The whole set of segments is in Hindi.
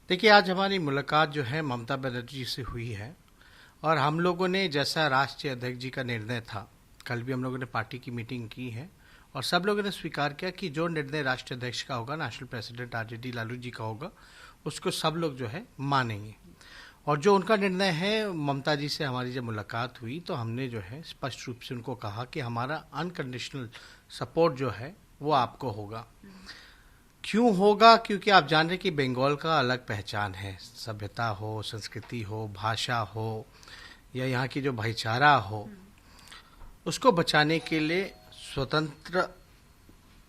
देखिए, आज हमारी मुलाकात जो है ममता बनर्जी से हुई है और हम लोगों ने जैसा राष्ट्रीय अध्यक्ष जी का निर्णय था, कल भी हम लोगों ने पार्टी की मीटिंग की है और सब लोगों ने स्वीकार किया कि जो निर्णय राष्ट्रीय अध्यक्ष का होगा, national president RJD Lalu ji का होगा, उसको सब लोग जो है मानेंगे। और जो उनका निर्णय है, ममता जी से हमारी जब मुलाकात हुई तो हमने जो है स्पष्ट रूप से उनको कहा कि हमारा अनकंडीशनल सपोर्ट जो है वो आपको होगा। क्यों होगा? क्योंकि आप जान रहे कि बंगाल का अलग पहचान है, सभ्यता हो, संस्कृति हो, भाषा हो या यहाँ की जो भाईचारा हो, उसको बचाने के लिए स्वतंत्र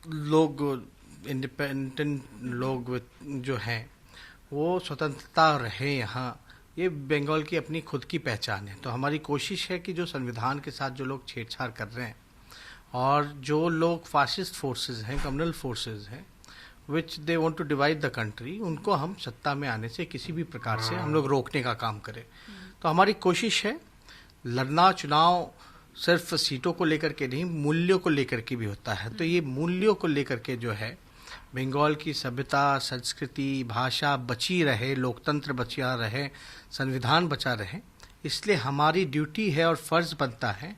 लोग, इंडिपेंडेंट लोग जो हैं वो स्वतंत्रता रहे यहाँ। ये बंगाल की अपनी खुद की पहचान है। तो हमारी कोशिश है कि जो संविधान के साथ जो लोग छेड़छाड़ कर रहे हैं और जो लोग फासिस्ट फोर्सेस हैं, कम्युनल फोर्सेस हैं, which they want to divide the country, उनको हम सत्ता में आने से किसी भी प्रकार से हम लोग रोकने का काम करें। तो हमारी कोशिश है, लड़ना चुनाव सिर्फ सीटों को लेकर के नहीं, मूल्यों को लेकर के भी होता है। तो ये मूल्यों को लेकर के जो है बंगाल की सभ्यता, संस्कृति, भाषा बची रहे, लोकतंत्र बचा रहे, संविधान बचा रहे, इसलिए हमारी ड्यूटी है और फर्ज बनता है।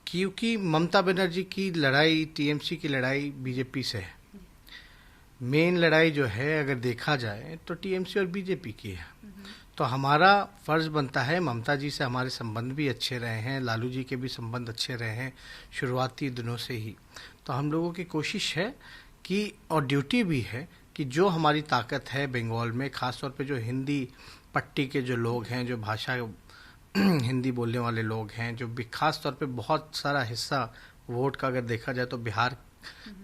क्योंकि ममता बनर्जी की लड़ाई, टीएमसी की लड़ाई बीजेपी से है। मेन लड़ाई जो है अगर देखा जाए तो टीएमसी और बीजेपी की है। तो हमारा फर्ज बनता है, ममता जी से हमारे संबंध भी अच्छे रहे हैं, लालू जी के भी संबंध अच्छे रहे हैं शुरुआती दिनों से ही। तो हम लोगों की कोशिश है कि, और ड्यूटी भी है कि जो हमारी ताकत है बंगाल में, खासतौर पे जो हिंदी पट्टी के जो लोग हैं, जो भाषा हिंदी बोलने वाले लोग हैं, जो खास तौर पे बहुत सारा हिस्सा वोट का अगर देखा जाए तो बिहार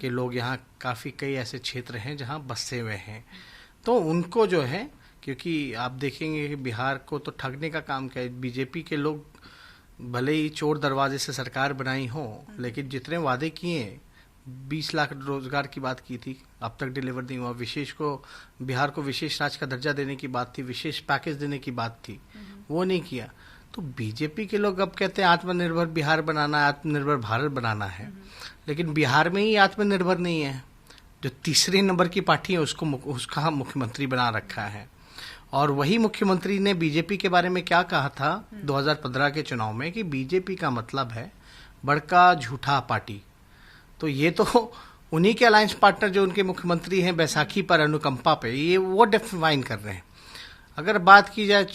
के लोग, यहाँ काफ़ी कई ऐसे क्षेत्र हैं जहाँ बसे हुए हैं। तो उनको जो है, क्योंकि आप देखेंगे कि बिहार को तो ठगने का काम किया है बीजेपी के लोग। भले ही चोर दरवाजे से सरकार बनाई हो, लेकिन जितने वादे किए, 20 लाख रोजगार की बात की थी, अब तक डिलीवर नहीं हुआ। विशेष को बिहार को विशेष राज्य का दर्जा देने की बात थी, विशेष पैकेज देने की बात थी, वो नहीं किया। तो बीजेपी के लोग अब कहते हैं आत्मनिर्भर बिहार बनाना है, आत्मनिर्भर भारत बनाना है, लेकिन बिहार में ही आत्मनिर्भर नहीं है। जो तीसरे नंबर की पार्टी है उसका मुख्यमंत्री बना रखा है। और वही मुख्यमंत्री ने बीजेपी के बारे में क्या कहा था 2015 के चुनाव में कि बीजेपी का मतलब है बड़का झूठा पार्टी। तो ये तो उन्हीं के अलायंस पार्टनर जो उनके मुख्यमंत्री हैं, बैसाखी पर अनुकंपा पे, ये वो डिफाइन कर रहे हैं। अगर बात की जाए,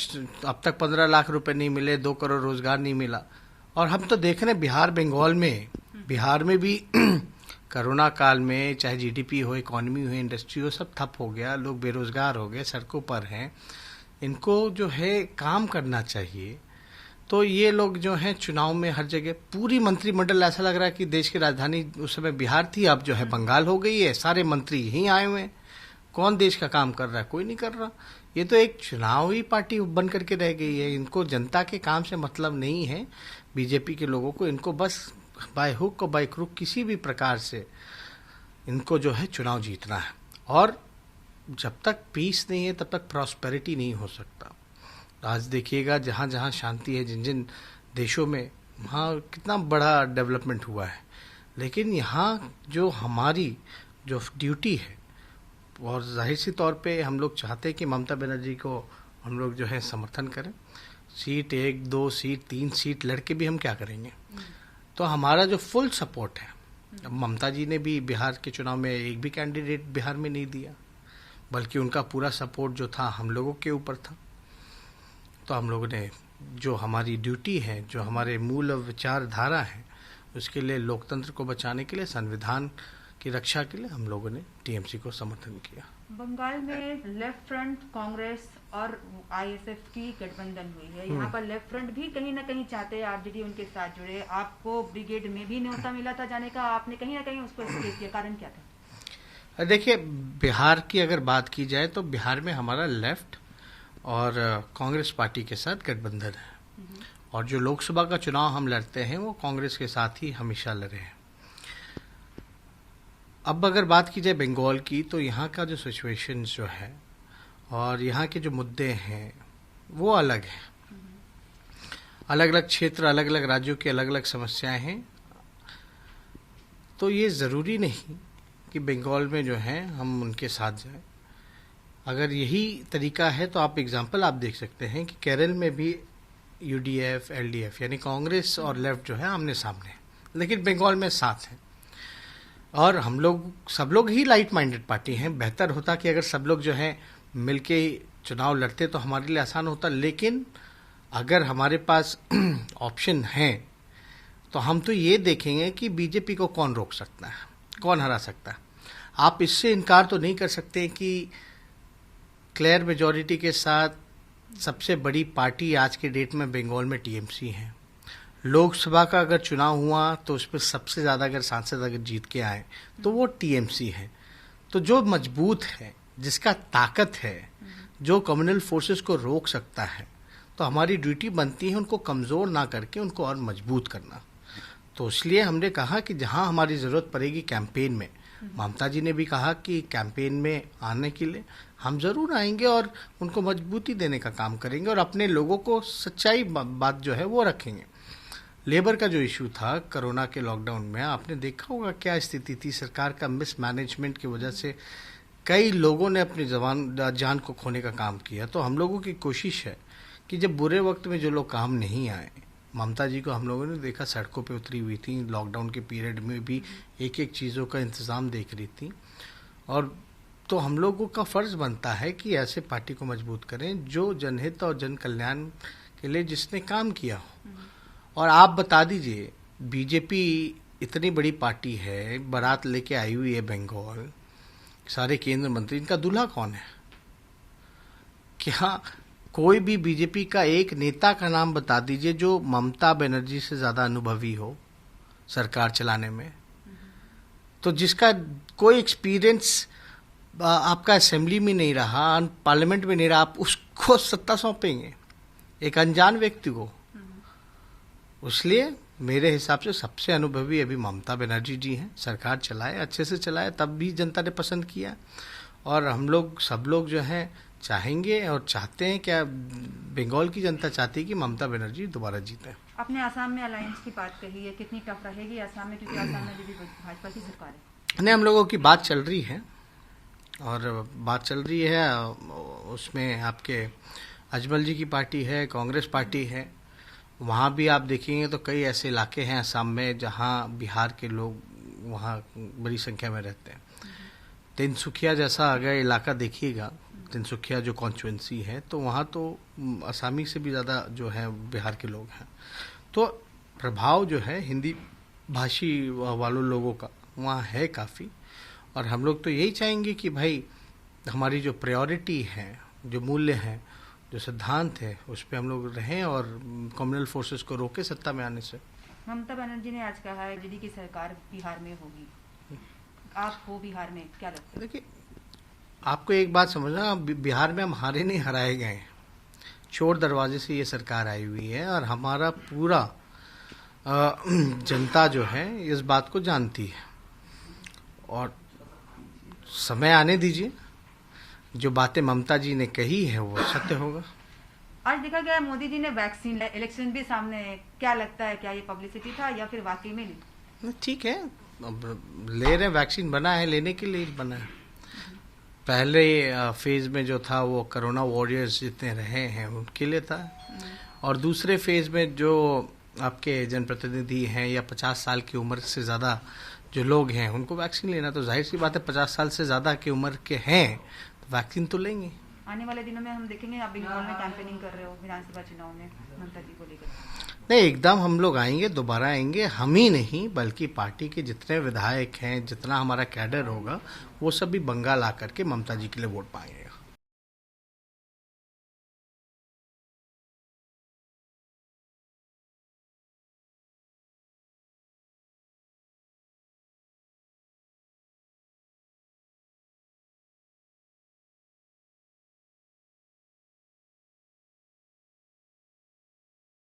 अब तक 15 लाख रुपए नहीं मिले, 2 करोड़ रोजगार नहीं मिला। और हम तो देख रहे हैं बिहार बंगाल में, बिहार में भी कोरोना काल में चाहे जीडीपी हो, इकोनॉमी हो, इंडस्ट्री हो, सब ठप हो गया, लोग बेरोजगार हो गए, सड़कों पर हैं। इनको जो है काम करना चाहिए। तो ये लोग जो हैं चुनाव में हर जगह, पूरी मंत्रिमंडल ऐसा लग रहा है कि देश की राजधानी उस समय बिहार थी, अब जो है बंगाल हो गई है, सारे मंत्री यहीं आए हुए हैं। कौन देश का काम कर रहा है? कोई नहीं कर रहा। ये तो एक चुनावी पार्टी बन करके रह गई है। इनको जनता के काम से मतलब नहीं है। बीजेपी के लोगों को, इनको बस बाय हुक और बाय क्रुक किसी भी प्रकार से इनको जो है चुनाव जीतना है। और जब तक पीस नहीं है तब तक प्रॉस्पेरिटी नहीं हो सकता। आज देखिएगा जहाँ जहाँ शांति है, जिन जिन देशों में, वहाँ कितना बड़ा डेवलपमेंट हुआ है। लेकिन यहाँ जो हमारी जो ड्यूटी है, और जाहिर सी तौर पे हम लोग चाहते हैं कि ममता बनर्जी को हम लोग जो है समर्थन करें। सीट 1, 2 सीट, 3 सीट लड़के भी हम क्या करेंगे? तो हमारा जो फुल सपोर्ट है। अब ममता जी ने भी बिहार के चुनाव में एक भी कैंडिडेट बिहार में नहीं दिया, बल्कि उनका पूरा सपोर्ट जो था हम लोगों के ऊपर था। तो हम लोगों ने, जो हमारी ड्यूटी है, जो हमारे मूल विचारधारा है, उसके लिए, लोकतंत्र को बचाने के लिए, संविधान की रक्षा के लिए हम लोगों ने टीएमसी को समर्थन किया। बंगाल में लेफ्ट फ्रंट, कांग्रेस और आईएसएफ की गठबंधन हुई है। यहाँ पर लेफ्ट फ्रंट भी कहीं ना कहीं चाहते हैं आरजेडी उनके साथ जुड़े। आपको ब्रिगेड में भी न्योता मिला था जाने का, आपने कहीं ना कहीं उसको स्किप किया, कारण क्या था? देखिए, बिहार की अगर बात की जाए तो बिहार में हमारा लेफ्ट और कांग्रेस पार्टी के साथ गठबंधन है। और जो लोकसभा का चुनाव हम लड़ते हैं वो कांग्रेस के साथ ही हमेशा लड़े हैं। अब अगर बात की जाए बंगाल की, तो यहाँ का जो सिचुएशन जो है और यहाँ के जो मुद्दे हैं वो अलग हैं। अलग अलग क्षेत्र, अलग अलग राज्यों की अलग अलग समस्याएं हैं। तो ये ज़रूरी नहीं कि बंगाल में जो है हम उनके साथ जाएं। अगर यही तरीका है तो आप एग्जाम्पल आप देख सकते हैं कि केरल में भी यूडीएफ एलडीएफ यानी कांग्रेस और लेफ्ट जो है आमने सामने है, लेकिन बंगाल में साथ है। और हम लोग सब लोग ही लाइट माइंडेड पार्टी हैं। बेहतर होता कि अगर सब लोग जो है मिलके चुनाव लड़ते तो हमारे लिए आसान होता, लेकिन अगर हमारे पास ऑप्शन है तो हम तो ये देखेंगे कि बीजेपी को कौन रोक सकता है, कौन हरा सकता है। आप इससे इनकार तो नहीं कर सकते कि क्लियर मेजॉरिटी के साथ सबसे बड़ी पार्टी आज के डेट में बंगाल में टीएमसी है। लोकसभा का अगर चुनाव हुआ तो उसमें सबसे ज़्यादा अगर सांसद अगर जीत के आए तो वो टीएमसी है। तो जो मजबूत है, जिसका ताकत है, जो कम्युनल फोर्सेस को रोक सकता है, तो हमारी ड्यूटी बनती है उनको कमज़ोर ना करके उनको और मजबूत करना। तो इसलिए हमने कहा कि जहां हमारी ज़रूरत पड़ेगी कैंपेन में, ममता जी ने भी कहा कि कैंपेन में आने के लिए हम ज़रूर आएंगे और उनको मजबूती देने का काम करेंगे और अपने लोगों को सच्चाई बात जो है वो रखेंगे। लेबर का जो इशू था कोरोना के लॉकडाउन में, आपने देखा होगा क्या स्थिति थी। सरकार का मिसमैनेजमेंट की वजह से कई लोगों ने अपनी जान को खोने का काम किया। तो हम लोगों की कोशिश है कि जब बुरे वक्त में जो लोग काम नहीं आए, ममता जी को हम लोगों ने देखा सड़कों पे उतरी हुई थी, लॉकडाउन के पीरियड में भी एक एक चीज़ों का इंतज़ाम देख रही थी। और तो हम लोगों का फ़र्ज़ बनता है कि ऐसे पार्टी को मजबूत करें जो जनहित और जन कल्याण के लिए जिसने काम किया हो। और आप बता दीजिए, बीजेपी इतनी बड़ी पार्टी है, बारात लेके आई हुई है बंगाल, सारे केंद्र मंत्री, इनका दूल्हा कौन है? क्या कोई भी बीजेपी का एक नेता का नाम बता दीजिए जो ममता बनर्जी से ज़्यादा अनुभवी हो सरकार चलाने में, तो जिसका कोई एक्सपीरियंस आपका असेंबली में नहीं रहा, पार्लियामेंट में नहीं रहा, आप उसको सत्ता सौंपेंगे एक अनजान व्यक्ति को? इसलिए मेरे हिसाब से सबसे अनुभवी अभी ममता बनर्जी जी हैं। सरकार चलाए, अच्छे से चलाए, तब भी जनता ने पसंद किया। और हम लोग सब लोग जो हैं चाहेंगे और चाहते हैं, क्या बंगाल की जनता चाहती है कि ममता बनर्जी दोबारा जीते। आपने आसाम में अलायंस की बात कही है, कितनी टफ रहेगी आसाम में, क्योंकि आसाम में भी भाजपा की सरकार है? नहीं, हम लोगों की बात चल रही है और बात चल रही है, उसमें आपके अजमल जी की पार्टी है, कांग्रेस पार्टी है। वहाँ भी आप देखेंगे तो कई ऐसे इलाके हैं असम में जहाँ बिहार के लोग वहाँ बड़ी संख्या में रहते हैं। तिनसुकिया जैसा अगर इलाका देखिएगा, तिनसुकिया जो कॉन्स्टिट्यूंसी है, तो वहाँ तो आसामी से भी ज़्यादा जो है बिहार के लोग हैं। तो प्रभाव जो है हिंदी भाषी वालों लोगों का वहाँ है काफ़ी। और हम लोग तो यही चाहेंगे कि भाई हमारी जो प्रायोरिटी है, जो मूल्य हैं, जो सिद्धांत है, उस पर हम लोग रहें और कम्युनल फोर्सेस को रोके सत्ता में आने से। ममता बनर्जी ने आज कहा है जेडी की सरकार बिहार में होगी, आप हो बिहार में, क्या लगता है? देखिए, आपको एक बात समझना, बिहार में हम हारे नहीं, हराए गए। चोर दरवाजे से ये सरकार आई हुई है और हमारा पूरा जनता जो है इस बात को जानती है। और समय आने दीजिए, जो बातें ममता जी ने कही है वो सत्य होगा। आज देखा गया मोदी जी ने वैक्सीन, इलेक्शन भी सामने है, क्या लगता है, क्या ये पब्लिसिटी था या फिर वाकई में ली? ठीक है, अब ले रहे, वैक्सीन बना है, लेने के लिए बना है। पहले फेज में जो था वो कोरोना वॉरियर्स जितने रहे हैं उनके लिए था, और दूसरे फेज में जो आपके जनप्रतिनिधि हैं या 50 साल की उम्र से ज़्यादा जो लोग हैं उनको वैक्सीन लेना, तो जाहिर सी बात है 50 साल से ज़्यादा की उम्र के हैं तो वैक्सीन तो लेंगे। आने वाले दिनों में हम देखेंगे आप बंगाल में कैंपेनिंग कर रहे हो विधानसभा चुनाव में ममता जी को लेकर। नहीं, एकदम हम लोग आएंगे, दोबारा आएंगे। हम ही नहीं बल्कि पार्टी के जितने विधायक हैं, जितना हमारा कैडर होगा, वो सब भी बंगाल आकर के ममता जी के लिए वोट पाएंगे।